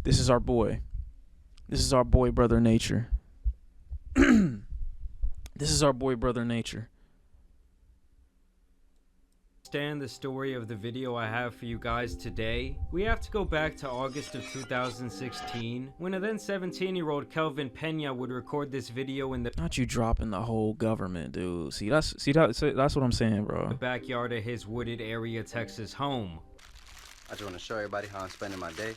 This is our boy. This is our boy, Brother Nature. This is our boy, Brother Nature. Understand the story of the video I have for you guys today, we have to go back to August of 2016 when a then 17-year-old Kelvin Pena would record this video in the Not you dropping the whole government, dude. That's what I'm saying, bro. backyard of his wooded area Texas home. I just want to show everybody how I'm spending my day.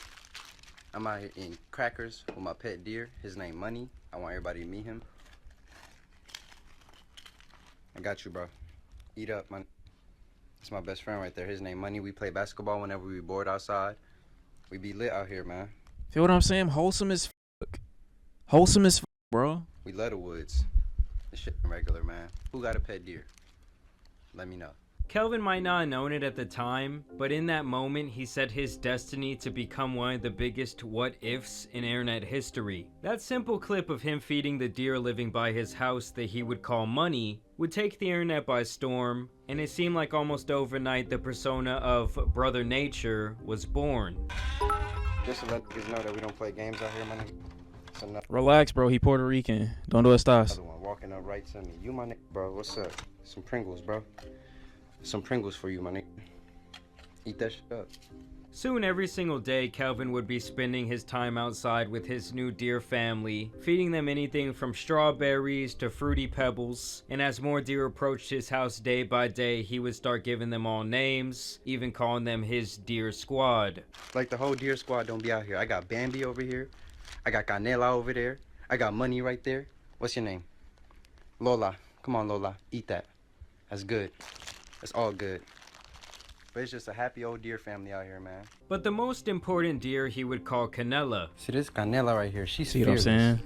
I'm out here eating crackers with my pet deer. His name Money. I want everybody to meet him. I got you, bro. Eat up, man. It's my best friend right there. His name Money. We play basketball whenever we bored outside. We be lit out here, man. Feel what I'm saying? Wholesome as fuck. Wholesome as fuck, bro. We love the woods. This shit regular, man. Who got a pet deer? Let me know. Kelvin might not have known it at the time, but in that moment he set his destiny to become one of the biggest what-ifs in internet history. That simple clip of him feeding the deer living by his house that he would call Money would take the internet by storm, and it seemed like almost overnight the persona of Brother Nature was born. Just to let niggas know that we don't play games out here, man. It's another Relax, bro. He Puerto Rican. Don't do estás. one walking up right to me. You, my nigga, bro. What's up? Some Pringles, bro. Some Pringles for you, my nigga. Eat that shit up. Soon every single day, Kelvin would be spending his time outside with his new deer family, feeding them anything from strawberries to fruity pebbles, and as more deer approached his house day by day, he would start giving them all names, even calling them his deer squad. Like the whole deer squad don't be out here. I got Bambi over here. I got Canela over there. I got Money right there. What's your name? Lola. Come on, Lola. Eat that. That's good. It's all good. But it's just a happy old deer family out here, man. But the most important deer he would call Canela. See this Canela right here? She's See what I'm fearless. saying?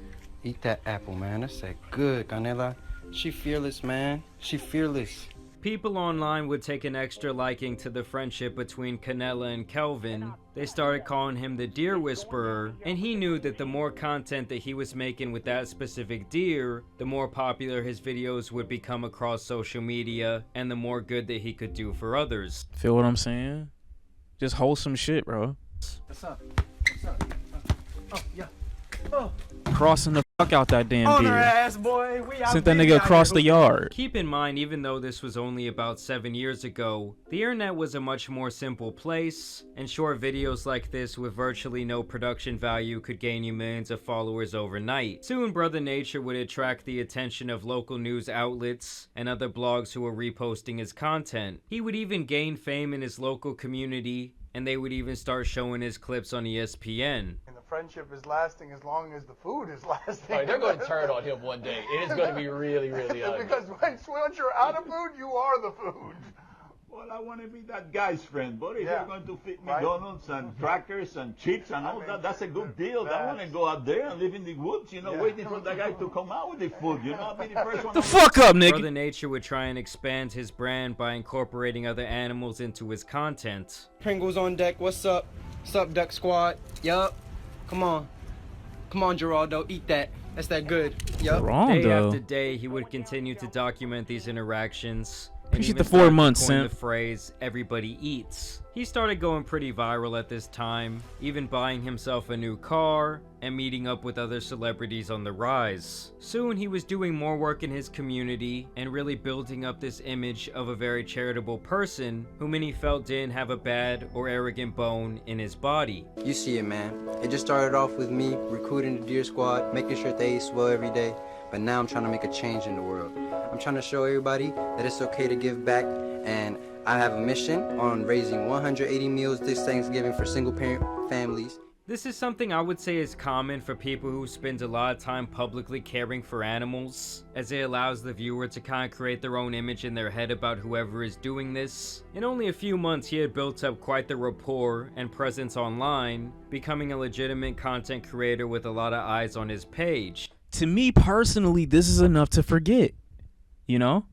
Eat that apple, man. That's that good, Canela. She fearless, man. She fearless. People online would take an extra liking to the friendship between Canela and Kelvin. They started calling him the Deer Whisperer, and he knew that the more content that he was making with that specific deer, the more popular his videos would become across social media, and the more good that he could do for others. Feel what I'm saying? Just wholesome shit, bro. What's up? What's up? Oh, yeah. Oh. Crossing the fuck out that damn On her deer. ass, boy. We out Sent that big nigga out across here. the yard. Keep in mind, even though this was only about 7 years ago, the internet was a much more simple place, and short videos like this with virtually no production value could gain you millions of followers overnight. Soon, Brother Nature would attract the attention of local news outlets and other blogs who were reposting his content. He would even gain fame in his local community, and they would even start showing his clips on ESPN. And the friendship is lasting as long as the food is lasting. Right, they're going to turn on him one day. It is going to be really, really ugly. Because once you're out of food, you are the food. Well, I want to be that guy's friend, but if Yeah. you're going to feed me Right. donuts and crackers and chips and all mean, that, that's a good deal. I want to that's- go out there and live in the woods, Yeah. waiting for that guy to come out with the food. I'll be the first one. The fuck up, nigga. Brother Nature would try and expand his brand by incorporating other animals into his content. Pringles on deck. What's up? What's up, Duck Squad? Yup. Come on. Come on, Geraldo. Eat that. That's that good. Yup. Wrong, Day though. after day, he would continue to document these interactions. and Appreciate even the 4 start to months, coin simp. the phrase "everybody eats." He started going pretty viral at this time, even buying himself a new car and meeting up with other celebrities on the rise. Soon, he was doing more work in his community and really building up this image of a very charitable person who many felt didn't have a bad or arrogant bone in his body. You see it, man. It just started off with me recruiting the deer squad, making sure they eat swell every day. But now I'm trying to make a change in the world. I'm trying to show everybody that it's okay to give back, and I have a mission on raising 180 meals this Thanksgiving for single-parent families. This is something I would say is common for people who spend a lot of time publicly caring for animals, as it allows the viewer to kind of create their own image in their head about whoever is doing this. In only a few months, he had built up quite the rapport and presence online, becoming a legitimate content creator with a lot of eyes on his page. To me personally, this is enough to forget. You know?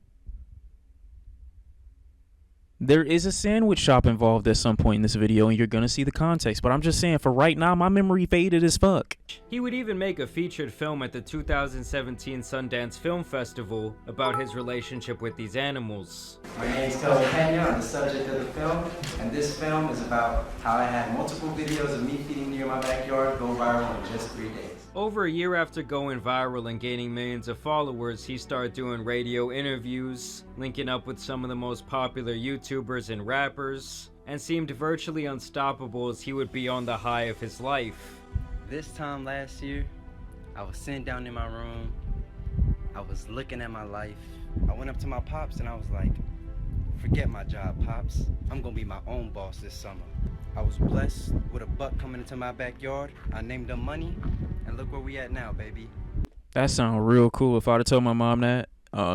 There is a sandwich shop involved at some point in this video, and you're gonna see the context. But I'm just saying, for right now, my memory faded as fuck. He would even make a featured film at the 2017 Sundance Film Festival about his relationship with these animals. My name is Kelvin Pena. I'm the subject of the film, and this film is about how I had multiple videos of me feeding near my backyard go viral in just 3 days. Over a year after going viral and gaining millions of followers, he started doing radio interviews, linking up with some of the most popular YouTubers and rappers, and seemed virtually unstoppable as he would be on the high of his life. This time last year, I was sitting down in my room, I was looking at my life. I went up to my pops and I was like, forget my job, Pops. I'm gonna be my own boss this summer. I was blessed with a buck coming into my backyard. I named him Money, and look where we at now, baby. That sound real cool. If I'd have told my mom that,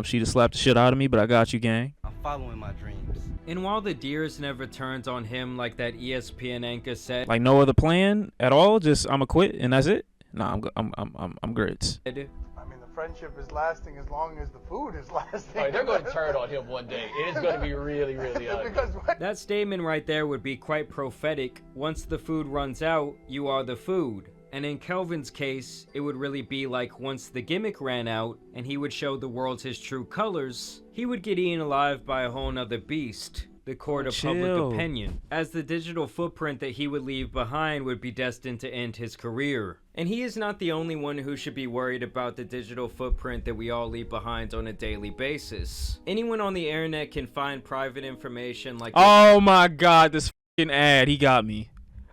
she'd have slapped the shit out of me, but I got you, gang. I'm following my dreams. And while the deers never turned on him like that ESPN anchor said, Like no other plan at all, just I'ma quit and that's it. Nah, I'm grits. I mean, the friendship is lasting as long as the food is lasting. Right, they're going to turn on him one day. It is going to be really, really ugly. Because what? that statement right there would be quite prophetic. Once the food runs out, you are the food. And in Kelvin's case, it would really be like once the gimmick ran out and he would show the world his true colors, he would get eaten alive by a whole nother beast, the court of public opinion, as the digital footprint that he would leave behind would be destined to end his career. And he is not the only one who should be worried about the digital footprint that we all leave behind on a daily basis. Anyone on the internet can find private information like Oh my god, this fucking ad, he got me.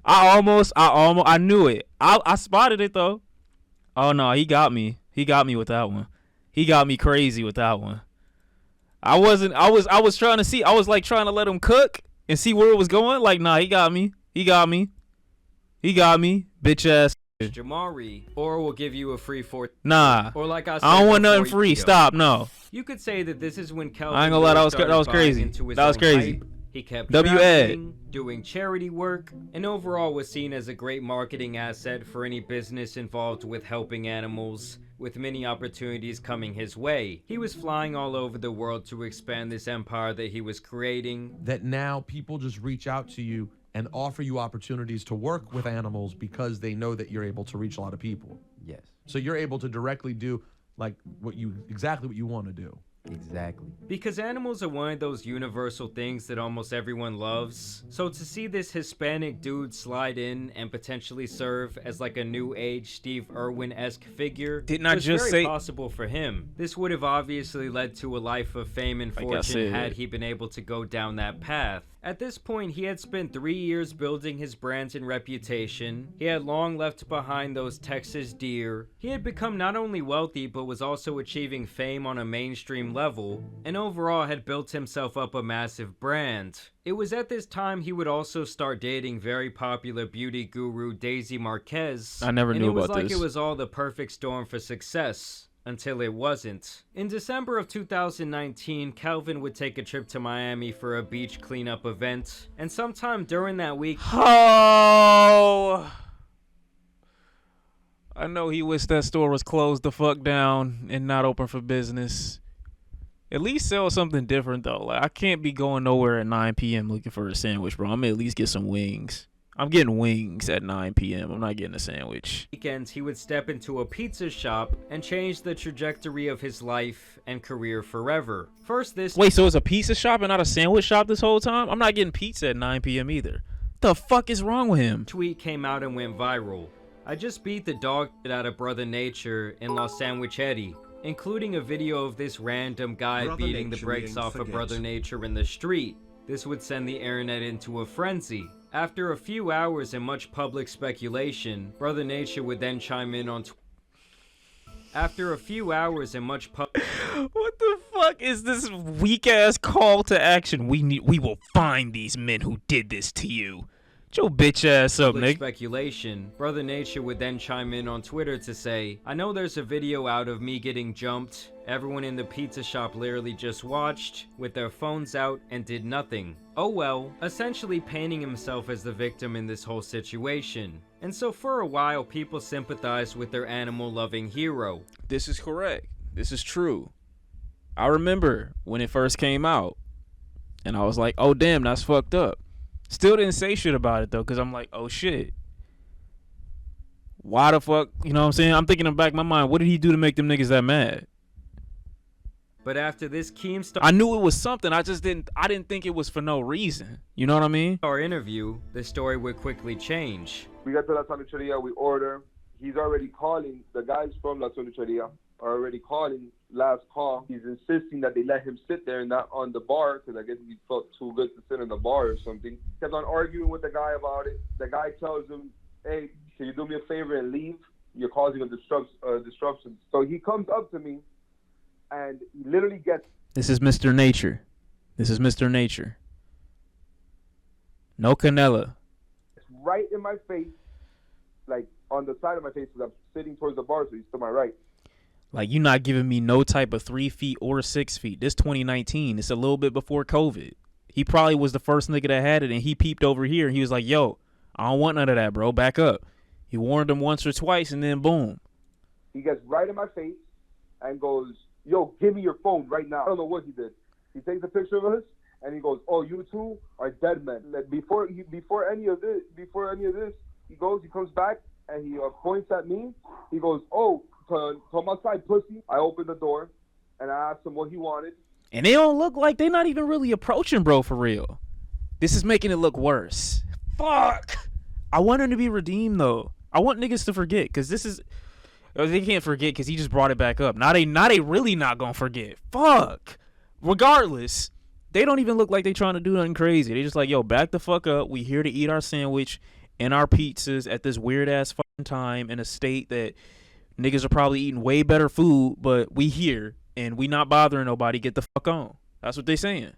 I knew it. I spotted it though. Oh no, he got me. He got me with that one. He got me crazy with that one. I was trying to see. I was like trying to let him cook and see where it was going. Like, nah, he got me. He got me. He got me. Bitch ass. Jamari, or we'll give you a free Nah. or like I said, I don't want nothing before, free. you Stop. No. You could say that this is when Kelvin I ain't gonna lie, that was started crazy. buying into his That was own crazy. hype. He kept W-Ed. traveling, doing charity work, and overall was seen as a great marketing asset for any business involved with helping animals, with many opportunities coming his way. He was flying all over the world to expand this empire that he was creating. That now people just reach out to you and offer you opportunities to work with animals because they know that you're able to reach a lot of people. Yes, So you're able to directly do like exactly what you want to do. exactly. Because animals are one of those universal things that almost everyone loves. So to see this Hispanic dude slide in and potentially serve as like a new age Steve Irwin-esque figure Didn't I was just very say- possible for him. This would have obviously led to a life of fame and Like I fortune said. had he been able to go down that path. At this point, he had spent 3 years building his brand and reputation. He had long left behind those Texas deer. He had become not only wealthy, but was also achieving fame on a mainstream level, and overall had built himself up a massive brand. It was at this time he would also start dating very popular beauty guru Daisy Marquez. I never knew and it was about like this. it was all the perfect storm for success. Until it wasn't. In December of 2019, Kelvin would take a trip to Miami for a beach cleanup event, and sometime during that week, Oh. I know he wished that store was closed the fuck down and not open for business. At least sell something different though. Like I can't be going nowhere at 9 p.m. looking for a sandwich, bro. I'm gonna at least get some wings. I'm getting wings at 9 p.m. I'm not getting a sandwich. weekends he would step into a pizza shop and change the trajectory of his life and career forever. First this Wait, so it's a pizza shop and not a sandwich shop this whole time? I'm not getting pizza at 9 p.m. either. The fuck is wrong with him? tweet came out and went viral. I just beat the dog shit out of Brother Nature in Los Sandwich Eddie, including a video of this random guy Brother beating the Nature brakes ain't off of forget. Brother Nature in the street. This would send the internet into a frenzy. After a few hours and much public speculation, Brother Nature would then chime in on After a few hours and much What the fuck is this weak ass call to action? We will find these men who did this to you. Get your bitch ass up, public nigga. speculation, Brother Nature would then chime in on Twitter to say, I know there's a video out of me getting jumped. Everyone in the pizza shop literally just watched, with their phones out, and did nothing. Oh well, essentially painting himself as the victim in this whole situation. And so for a while, people sympathized with their animal-loving hero. This is correct. This is true. I remember when it first came out. And I was like, oh damn, that's fucked up. Still didn't say shit about it though, because I'm like, oh shit. Why the fuck, you know what I'm saying? I'm thinking in the back of my mind, what did he do to make them niggas that mad? But after this Keemstar I knew it was something. I didn't think it was for no reason. You know what I mean? interview, the story would quickly change. We got to La Sandwicheria, we order. He's already calling, the guys from La Sandwicheria are already calling last call. He's insisting that they let him sit there and not on the bar, because I guess he felt too good to sit in the bar or something. Kept on arguing with the guy about it. The guy tells him, hey, can you do me a favor and leave? You're causing a disruption. So he comes up to me and he literally gets... This is Mr. Nature. This is Mr. Nature. No Canela. right in my face, like on the side of my face, because I'm sitting towards the bar, so he's to my right. Like, you're not giving me no type of 3 feet or 6 feet. This 2019. It's a little bit before COVID. He probably was the first nigga that had it, and he peeped over here, and he was like, yo, I don't want none of that, bro. Back up. He warned him once or twice, and then boom. He gets right in my face and goes, yo, give me your phone right now. I don't know what he did. He takes a picture of us, and he goes, oh, you two are dead men. Like, before any of this, he comes back, and he points at me. He goes, oh, come outside, pussy. I opened the door, and I asked him what he wanted. And they don't look like they're not even really approaching, bro, for real. This is making it look worse. Fuck. I want him to be redeemed, though. I want niggas to forget, because this is... They can't forget because he just brought it back up. Now they really not going to forget. Fuck. Regardless, they don't even look like they trying to do nothing crazy. They just like, yo, back the fuck up. We here to eat our sandwich and our pizzas at this weird-ass fucking time in a state that niggas are probably eating way better food, but we here. And we not bothering nobody. Get the fuck on. That's what they saying.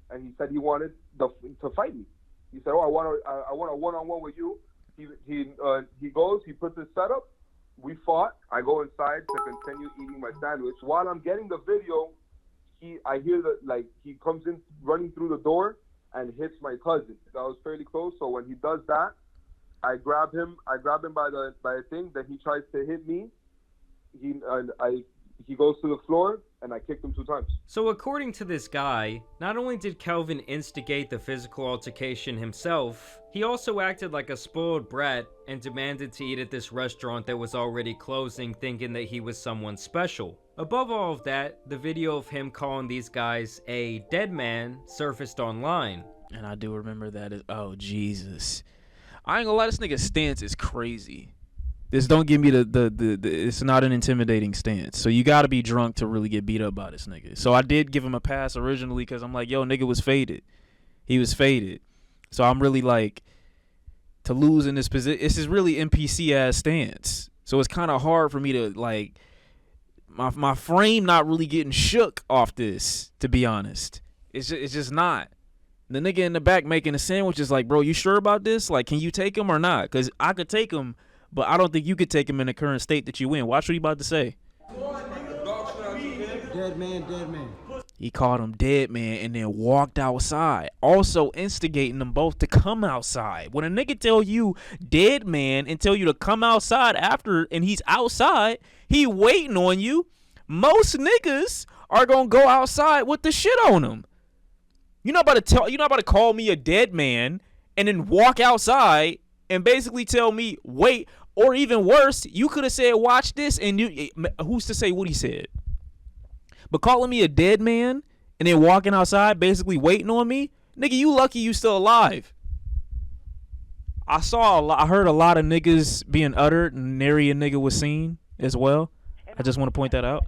And he said he wanted to fight me. He said, "Oh, I want a one-on-one with you." He goes. He puts his setup. We fought. I go inside to continue eating my sandwich. While I'm getting the video, I hear that he comes in running through the door and hits my cousin. That was fairly close. So when he does that, I grab him. I grab him by the thing. Then he tries to hit me. He goes to the floor, and I kicked him 2 times. So according to this guy, not only did Kelvin instigate the physical altercation himself, he also acted like a spoiled brat and demanded to eat at this restaurant that was already closing, thinking that he was someone special. Above all of that, the video of him calling these guys a dead man surfaced online. And I do remember that. Oh, Jesus. I ain't gonna lie, this nigga's stance is crazy. This don't give me the it's not an intimidating stance. So you got to be drunk to really get beat up by this nigga. So I did give him a pass originally because I'm like, yo, nigga was faded. He was faded. So I'm really like, to lose in this position, this is really NPC ass stance. So it's kind of hard for me to like, my frame not really getting shook off this, to be honest. It's just not. The nigga in the back making a sandwich is like, bro, you sure about this? Like, can you take him or not? Because I could take him, but I don't think you could take him in the current state that you in. Watch what he about to say. Dead man, dead man. He called him dead man and then walked outside, also instigating them both to come outside. When a nigga tell you dead man and tell you to come outside after and he's outside, he waiting on you. Most niggas are gonna go outside with the shit on them. You're not about to call me a dead man and then walk outside and basically tell me, wait, or even worse, you could have said, watch this, and who's to say what he said? But calling me a dead man and then walking outside, basically waiting on me, nigga, you lucky you still alive. I heard a lot of niggas being uttered, and nary a nigga was seen as well. I just want to point that out.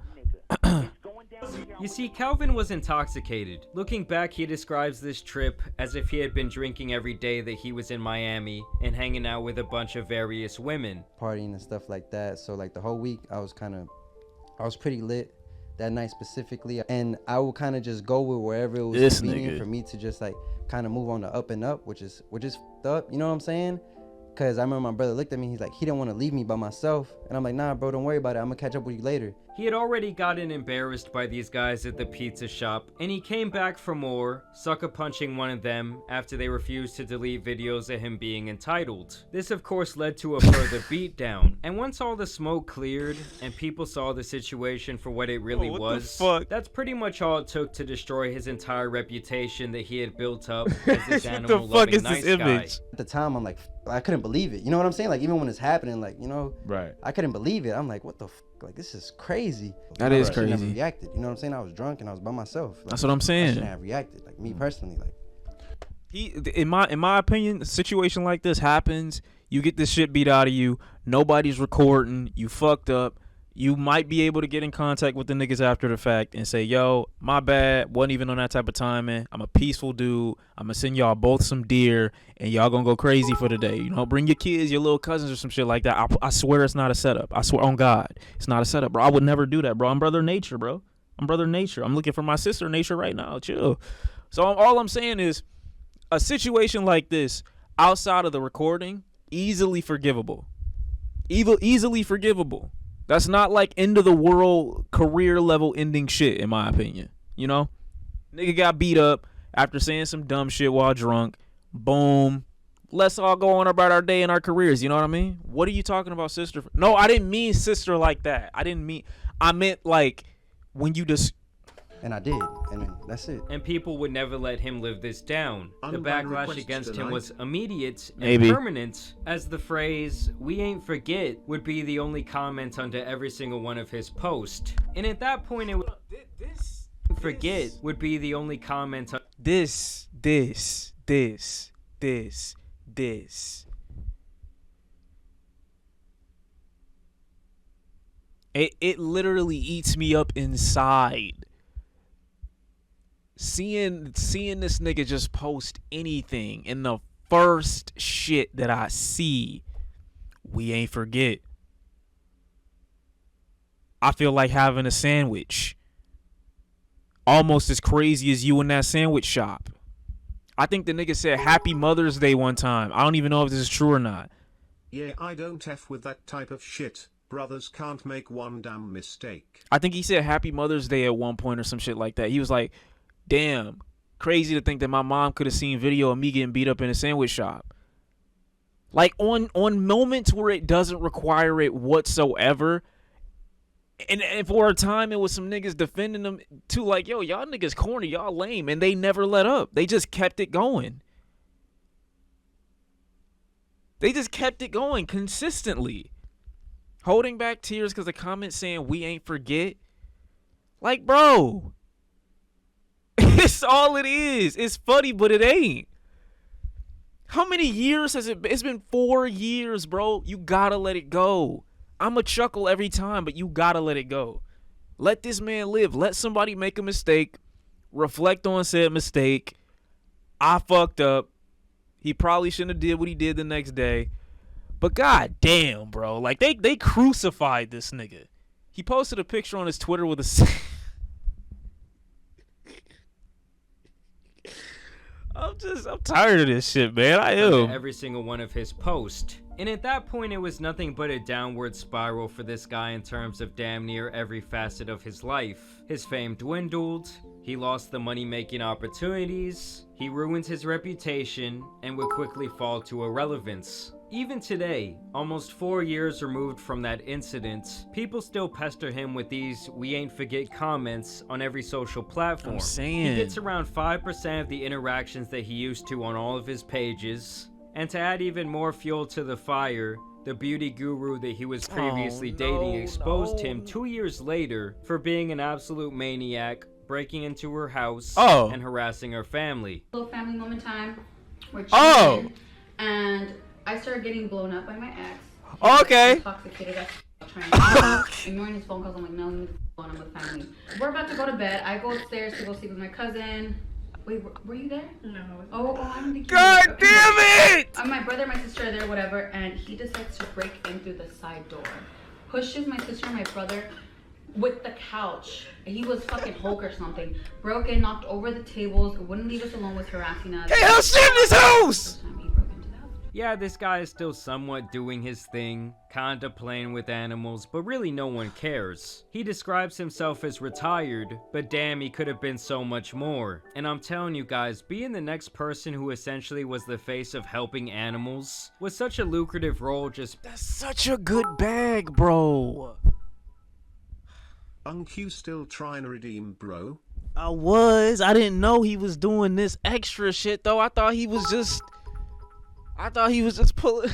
You see, Kelvin was intoxicated. Looking back, he describes this trip as if he had been drinking every day that he was in Miami and hanging out with a bunch of various women. Partying and stuff like that. So like the whole week I was pretty lit that night specifically. And I would kind of just go with wherever it was convenient for me to just like kind of move on the up and up, which is up, you know what I'm saying? Because I remember my brother looked at me, he's like, he didn't want to leave me by myself. And I'm like, nah, bro, don't worry about it. I'm going to catch up with you later. He had already gotten embarrassed by these guys at the pizza shop, and he came back for more, sucker punching one of them after they refused to delete videos of him being entitled. This of course led to a further beatdown, and once all the smoke cleared and people saw the situation for what it really was, that's pretty much all it took to destroy his entire reputation that he had built up as this animal-loving nice guy. At the time, I'm like, I couldn't believe it. You know what I'm saying? Like, even when it's happening, like, you know, Right. I couldn't believe it. I'm like, what the f? Like, this is crazy. That is I shouldn't have crazy. reacted. You know what I'm saying? I was drunk and I was by myself. Like, That's what I'm I saying. shouldn't have reacted. Like, me personally, like. In my opinion, a situation like this happens. You get this shit beat out of you. Nobody's recording. You fucked up. You might be able to get in contact with the niggas after the fact and say, yo, my bad. Wasn't even on that type of timing. I'm a peaceful dude. I'm going to send y'all both some deer and y'all going to go crazy for the day. You know, bring your kids, your little cousins or some shit like that. I swear it's not a setup. I swear on God. It's not a setup, bro. I would never do that, bro. I'm brother nature, bro. I'm brother nature. I'm looking for my sister nature right now. Chill. So all I'm saying is a situation like this outside of the recording, easily forgivable. Easily forgivable. That's not like end of the world career level ending shit, in my opinion. You know? Nigga got beat up after saying some dumb shit while drunk. Boom. Let's all go on about our day and our careers. You know what I mean? What are you talking about, sister? No, I didn't mean sister like that. I meant like when you just. And I did, and that's it. And people would never let him live this down. The backlash against him was immediate and Maybe. permanent, as the phrase, "we ain't forget," would be the only comment under every single one of his posts. And at that point, it would forget would be the only comment on This. It literally eats me up inside. Seeing this nigga just post anything, and the first shit that I see, we ain't forget. I feel like having a sandwich. Almost as crazy as you in that sandwich shop. I think the nigga said Happy Mother's Day one time. I don't even know if this is true or not. Yeah, I don't F with that type of shit. Brothers can't make one damn mistake. I think he said Happy Mother's Day at one point or some shit like that. He was like, damn, crazy to think that my mom could have seen video of me getting beat up in a sandwich shop. Like on moments where it doesn't require it whatsoever. And for a time, it was some niggas defending them too, like, yo, y'all niggas corny, y'all lame. And they never let up. They just kept it going. They just kept it going consistently. Holding back tears because the comment saying we ain't forget. Like, bro. It's all it is. It's funny, but it ain't. How many years has it been? It's been 4 years, bro. You gotta let it go. I'ma chuckle every time, but you gotta let it go. Let this man live. Let somebody make a mistake. Reflect on said mistake. I fucked up. He probably shouldn't have did what he did the next day. But god damn, bro. Like, they crucified this nigga. He posted a picture on his Twitter with a... I'm tired of this shit, man. I am. every single one of his posts. And at that point, it was nothing but a downward spiral for this guy in terms of damn near every facet of his life. His fame dwindled, he lost the money-making opportunities, he ruined his reputation, and would quickly fall to irrelevance. Even today, almost 4 years removed from that incident, people still pester him with these "we ain't forget" comments on every social platform. I'm saying. He gets around 5% of the interactions that he used to on all of his pages. And to add even more fuel to the fire, the beauty guru that he was previously dating exposed him 2 years later for being an absolute maniac, breaking into her house and harassing her family. Little family moment time. We're chilling, and I started getting blown up by my ex. Okay. Intoxicated. Trying ignoring his phone calls. I'm like, no, I'm going on with family. We're about to go to bed. I go upstairs to go sleep with my cousin. Wait, were you there? No. Oh, I don't think you were. God damn it! My brother and my sister are there, whatever, and he decides to break in through the side door. Pushes my sister and my brother with the couch. He was fucking Hulk or something. Broke in, knocked over the tables, wouldn't leave us alone, was harassing us. Hey, how's shit in this house? He broke into the house. Yeah, this guy is still somewhat doing his thing, kinda playing with animals, but really no one cares. He describes himself as retired, but damn, he could have been so much more. And I'm telling you guys, being the next person who essentially was the face of helping animals was such a lucrative role. That's such a good bag, bro. UnQ still trying to redeem, bro? I didn't know he was doing this extra shit though. I thought he was just pulling.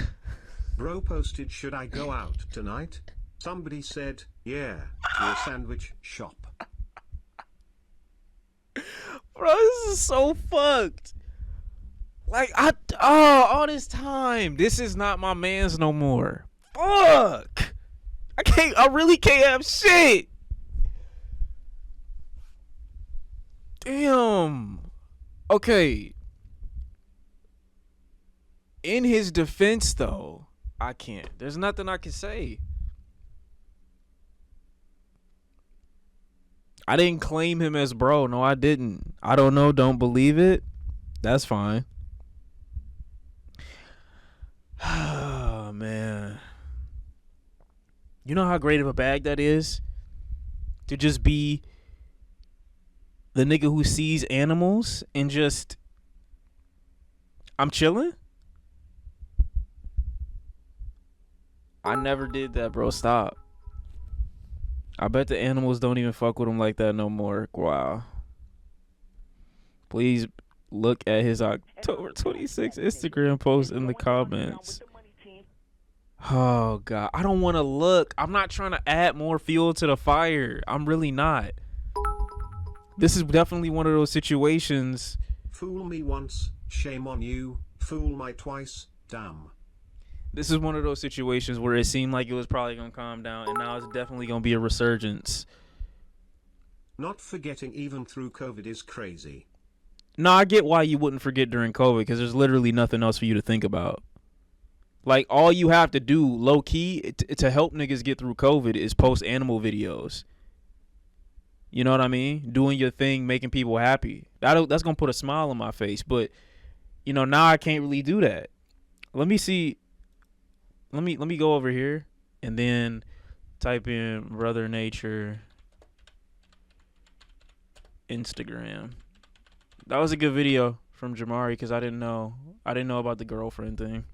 Bro posted, should I go out tonight? Somebody said, yeah, to a sandwich shop. Bro, this is so fucked. Like, all this time, this is not my man's no more. Fuck. I really can't have shit. Damn. Okay. In his defense, though, I can't. There's nothing I can say. I didn't claim him as bro. No, I didn't. I don't know. Don't believe it. That's fine. Oh, man. You know how great of a bag that is? To just be the nigga who sees animals and just, I'm chilling? I never did that, bro. Stop. I bet the animals don't even fuck with him like that no more. Wow. Please look at his October 26th Instagram post in the comments. Oh, God. I don't want to look. I'm not trying to add more fuel to the fire. I'm really not. This is definitely one of those situations. Fool me once, shame on you. Fool my twice, damn. This is one of those situations where it seemed like it was probably going to calm down, and now it's definitely going to be a resurgence. Not forgetting even through COVID is crazy. No, I get why you wouldn't forget during COVID, because there's literally nothing else for you to think about. Like, all you have to do, low-key, to help niggas get through COVID is post animal videos. You know what I mean? Doing your thing, making people happy. That's going to put a smile on my face. But, you know, now I can't really do that. Let me see. Let me go over here and then type in Brother Nature Instagram. That was a good video from Jamari because I didn't know about the girlfriend thing.